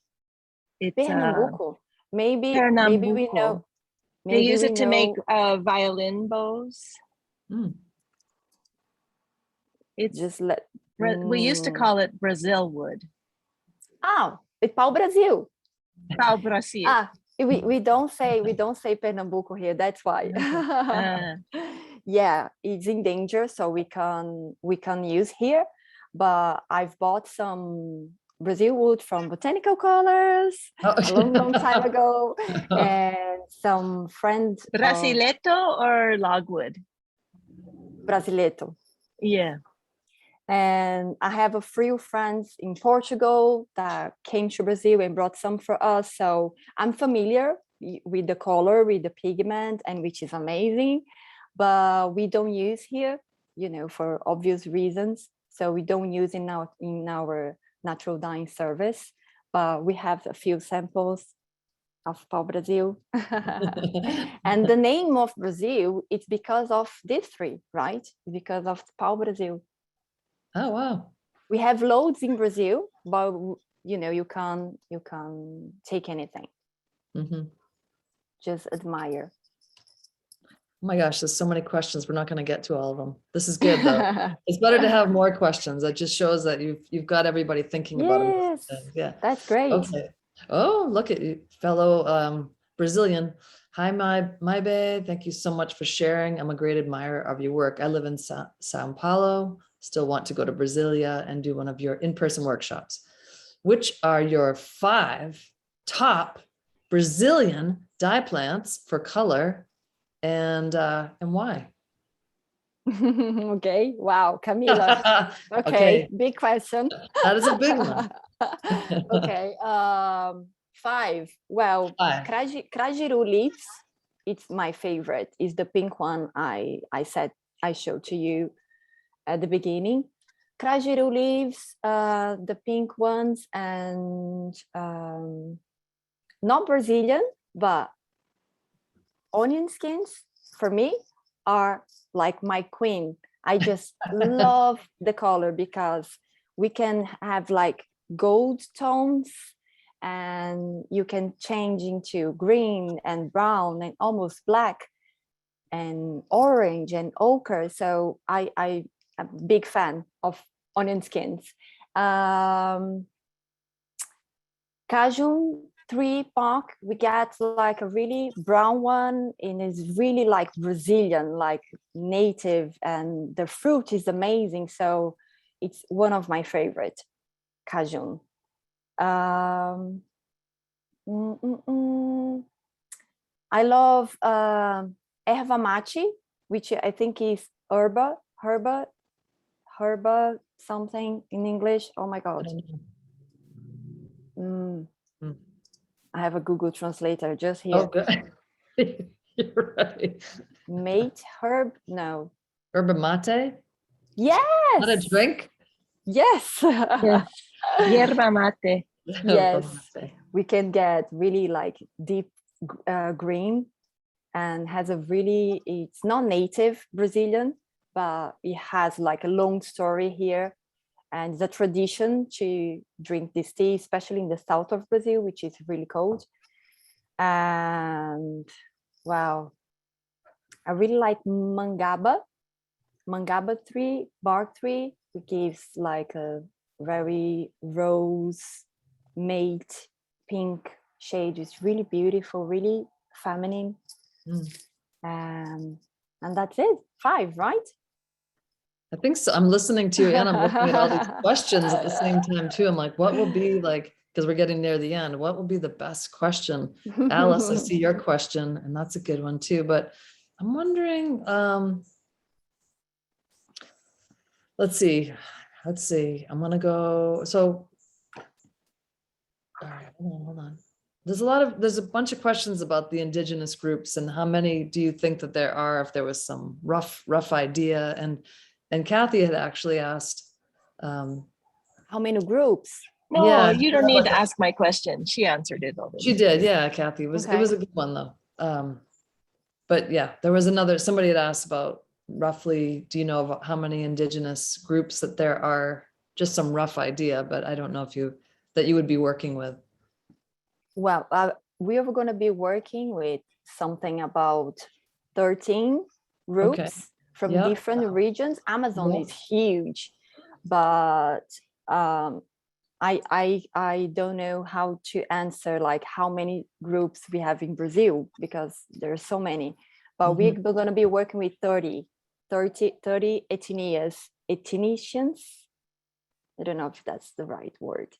It's Pernambuco. Maybe we Pernambuco. know. They Maybe use we it to know, make violin bows. It's just let. we used to call it Brazil wood. Ah, it's pau Brasil. Pau Brasil. Ah, we don't say Pernambuco here. That's why. Yeah, it's in danger, so we can use here. But I've bought some Brazil wood from Botanical Colors a long time ago, and some friends. Brasileto or logwood? Brasileto. Yeah. And I have a few friends in Portugal that came to Brazil and brought some for us. So I'm familiar with the color, with the pigment, and which is amazing. But we don't use here, for obvious reasons. So we don't use in our natural dyeing service. But we have a few samples of pau Brasil. And the name of Brazil, it's because of this tree, right? Because of pau Brasil. Oh, wow. We have loads in Brazil, but you can't take anything. Just admire. Oh my gosh, there's so many questions. We're not going to get to all of them. This is good though. It's better to have more questions. That just shows that you've got everybody thinking about it. Yes, Yeah, that's great. Okay. Oh, look at you, fellow Brazilian. Hi, Maibe. Thank you so much for sharing. I'm a great admirer of your work. I live in Sao Paulo. Still want to go to Brasilia and do one of your in-person workshops. Which are your 5 top Brazilian dye plants for color, and why? Okay. Wow, Camila. Okay. Big question. That is a big one. Okay. 5. Well, 5. Crajiru leaves. It's my favorite. It's the pink one I said I showed to you at the beginning. Crajiru leaves, the pink ones, and not Brazilian, but onion skins for me are like my queen. I just love the color because we can have like gold tones and you can change into green and brown and almost black and orange and ochre. So I'm a big fan of onion skins. Cajun 3 Park, we get like a really brown one, and it's really like Brazilian, like native, and the fruit is amazing. So it's one of my favorite Cajun. I love erva mate, which I think is herba something in English. Oh my God. I have a Google translator just here. Oh, good. You're right. Mate herb? No. Yerba mate? Yes. Not a drink? Yes. Yes. Yerba mate. Yes. We can get really like deep green, and has a really, it's not native Brazilian, but it has like a long story here. And it's a tradition to drink this tea, especially in the south of Brazil, which is really cold. And wow, I really like mangaba tree, bark tree. It gives like a very rose mate pink shade. It's really beautiful, really feminine. And that's it. 5, right? I think so. I'm listening to you and I'm looking at all these questions at the same time too. I'm like, what will be like, because we're getting near the end, what will be the best question? Alice, I see your question, and that's a good one too. But I'm wondering, let's see. I'm gonna go. So, all right, hold on. There's a bunch of questions about the indigenous groups and how many do you think that there are, if there was some rough idea. And Kathy had actually asked, how many groups? No, yeah, you don't need to ask my question. She answered it already. She did, yeah. Kathy, it was a good one though. But yeah, there was somebody had asked about roughly, do you know of how many indigenous groups that there are? Just some rough idea, but I don't know if you would be working with. Well, we are going to be working with something about 13 groups from different regions. Amazon is huge, but I don't know how to answer like how many groups we have in Brazil, because there are so many. But we're going to be working with 30 ethnicians. I don't know if that's the right word.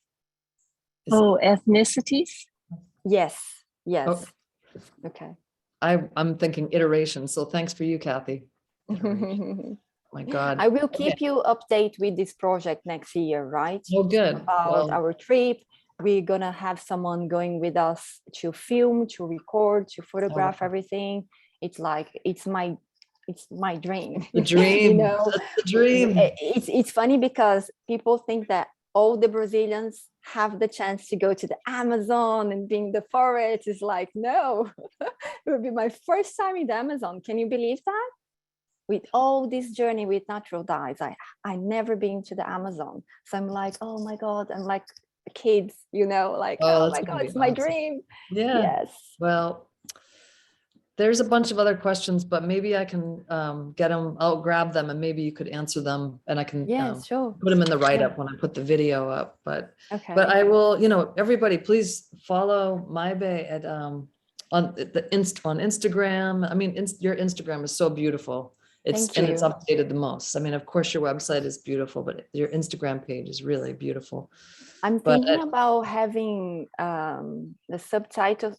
Oh, ethnicities? Yes. Oh. Okay. I'm thinking iteration. So thanks for you, Kathy. My God. I will keep you updated with this project next year, right? Oh, good. About our trip. We're gonna have someone going with us to film, to record, to photograph everything. It's like it's my dream. The dream. You know, the dream. It's funny because people think that all the Brazilians have the chance to go to the Amazon and be in the forest. It's like, no, it will be my first time in the Amazon. Can you believe that? With all this journey with natural dyes, I never been to the Amazon. So I'm like, oh my God, I'm like kids, you know, like, oh my God, it's my dream. Yeah. Yes. Well, there's a bunch of other questions, but maybe I can get them. I'll grab them and maybe you could answer them, and I can sure. put them in the write-up when I put the video up. But I will, everybody, please follow Maibe at on Instagram. I mean, your Instagram is so beautiful. It's updated the most. I mean, of course, your website is beautiful, but your Instagram page is really beautiful. I'm thinking about having the subtitles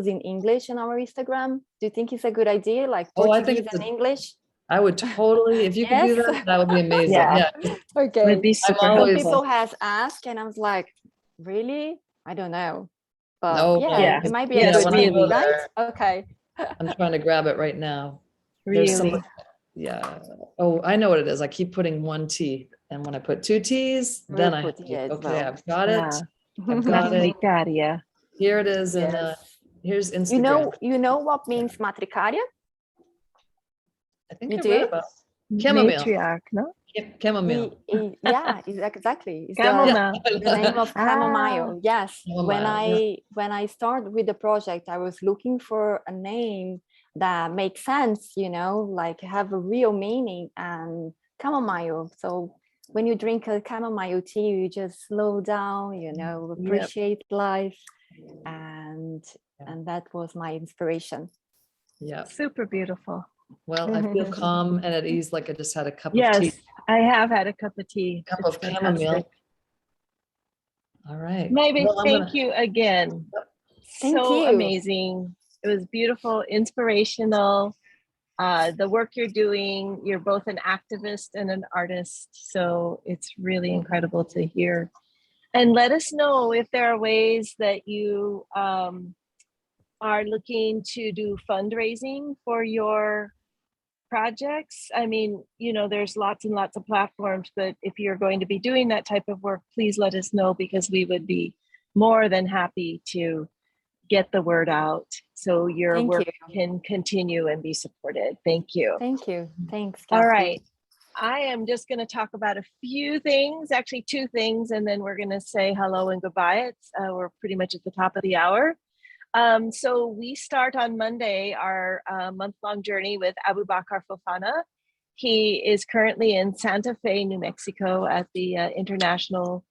in English on our Instagram. Do you think it's a good idea? Like Portuguese and English? I would totally, if you could do that, that would be amazing. Yeah. Okay. Would be super Some helpful. people has asked, and I was like, really? I don't know. But it might be a good thing, right? Okay. I'm trying to grab it right now. Really? Oh, I know what it is. I keep putting one T, and when I put two T's, then I've got it. I've got it. Matricaria. Here it is, and here's Instagram. You know what means matricaria? I think I read about chamomile. Matriarch, no? Chamomile. Yeah, exactly. It's chamomile. The name of chamomile. Yes. Chamomile, when I started with the project, I was looking for a name that makes sense, like have a real meaning, and chamomile. So when you drink a chamomile tea, you just slow down, appreciate life, and that was my inspiration. Yeah, super beautiful. Well, I feel calm and at ease, like I just had a cup of tea. Yes, I have had a cup of tea. Cup of chamomile. All right. Maybe thank you again. Thank you. Amazing. It was beautiful, inspirational. The work you're doing, you're both an activist and an artist. So it's really incredible to hear. And let us know if there are ways that you are looking to do fundraising for your projects. I mean, there's lots and lots of platforms, but if you're going to be doing that type of work, please let us know, because we would be more than happy to get the word out so your work can continue and be supported. Thank you. Thank you. Thanks, Kathy. All right. I am just going to talk about a few things, actually 2 things, and then we're going to say hello and goodbye. We're pretty much at the top of the hour. So we start on Monday our month-long journey with Abu Bakar Fofana. He is currently in Santa Fe, New Mexico at the International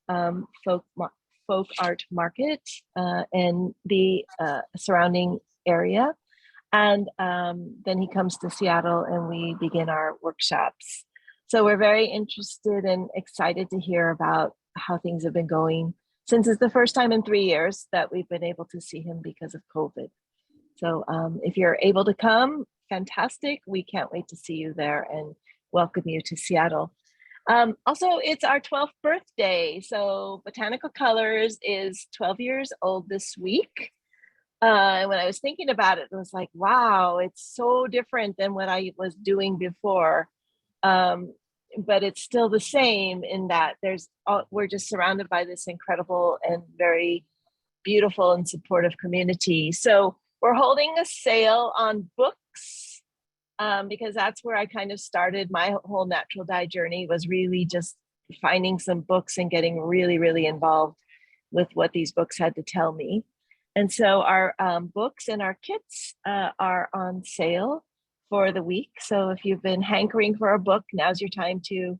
Folk Art Market and the surrounding area. And then he comes to Seattle and we begin our workshops. So we're very interested and excited to hear about how things have been going, since it's the first time in 3 years that we've been able to see him because of COVID. So if you're able to come, fantastic. We can't wait to see you there and welcome you to Seattle. Also, it's our 12th birthday. So Botanical Colors is 12 years old this week. And when I was thinking about it, it was like, wow, it's so different than what I was doing before. But it's still the same in that we're just surrounded by this incredible and very beautiful and supportive community. So we're holding a sale on books because that's where I kind of started my whole natural dye journey, was really just finding some books and getting really, really involved with what these books had to tell me. And so our books and our kits are on sale for the week. So if you've been hankering for a book, now's your time to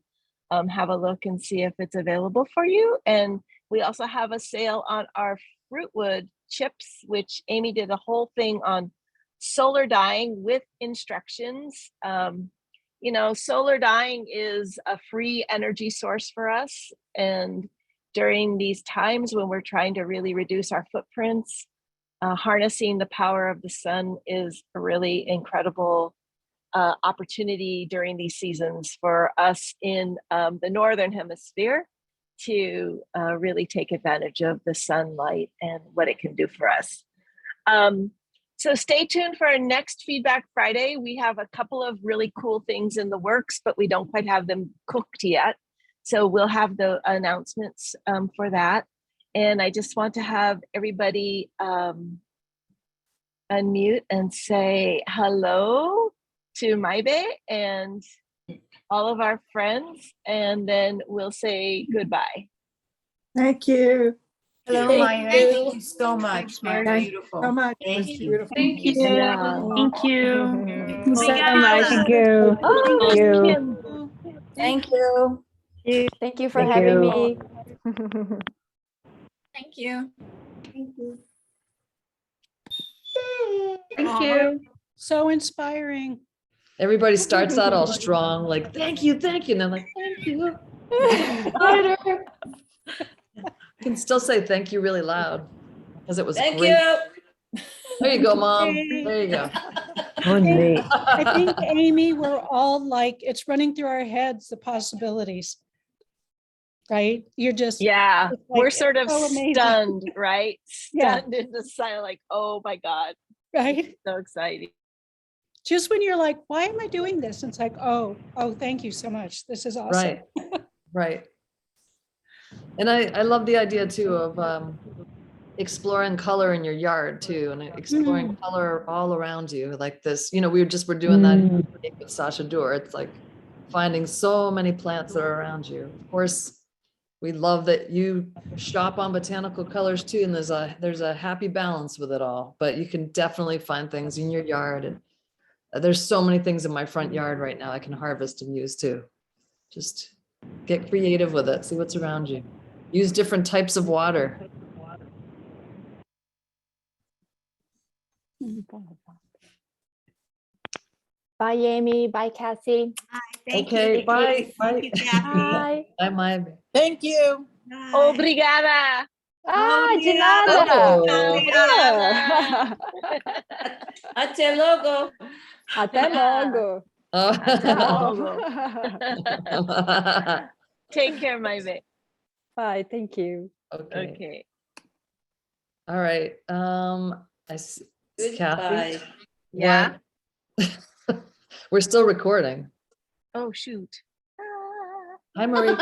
have a look and see if it's available for you. And we also have a sale on our Fruitwood chips, which Amy did a whole thing on solar dyeing with instructions. Solar dyeing is a free energy source for us. And during these times when we're trying to really reduce our footprints, harnessing the power of the sun is a really incredible opportunity during these seasons for us in the Northern Hemisphere to really take advantage of the sunlight and what it can do for us. So stay tuned for our next Feedback Friday. We have a couple of really cool things in the works, but we don't quite have them cooked yet. So we'll have the announcements for that. And I just want to have everybody unmute and say hello to Maibe and all of our friends, and then we'll say goodbye. Thank you. Hello, Maibe. Thank you so much. Very beautiful. So much. Thank you. Thank you. Yeah. Thank you. Thank you so much. Thank you. Oh, Thank Kim. Thank you. Thank you for Thank having you. me. Thank you. Thank you. So inspiring. Everybody starts out all strong, like, thank you. And then like, thank you. Later. You can still say thank you really loud because it was Thank great. you. There you go, Mom. There you go. I think, Amy, we're all like, it's running through our heads, the possibilities. Right? You're just, Yeah, it's like, we're sort of so amazing. stunned, right? Yeah. Stunned into silence, like, oh my God, right? so exciting. Just when you're like, why am I doing this? And it's like, oh, thank you so much. This is awesome. Right. And I love the idea too of exploring color in your yard too, and exploring color all around you like this. We're doing that with Sasha Dur. It's like finding so many plants that are around you. Of course, we love that you shop on botanical colors too, and there's a happy balance with it all. But you can definitely find things in your yard, and there's so many things in my front yard right now I can harvest and use too. Just get creative with it. See what's around you. Use different types of water. Bye, Amy. Bye, Cassie. Okay, bye. Bye. Bye, Maibe. Thank you. Obrigada. De nada. Obrigada. Até logo. Até logo. Oh. Tchau. Take care, Maibe. Bye. Thank you. Okay. All right. Kathy. Yeah. We're still recording. Oh, shoot. Hi, Marie.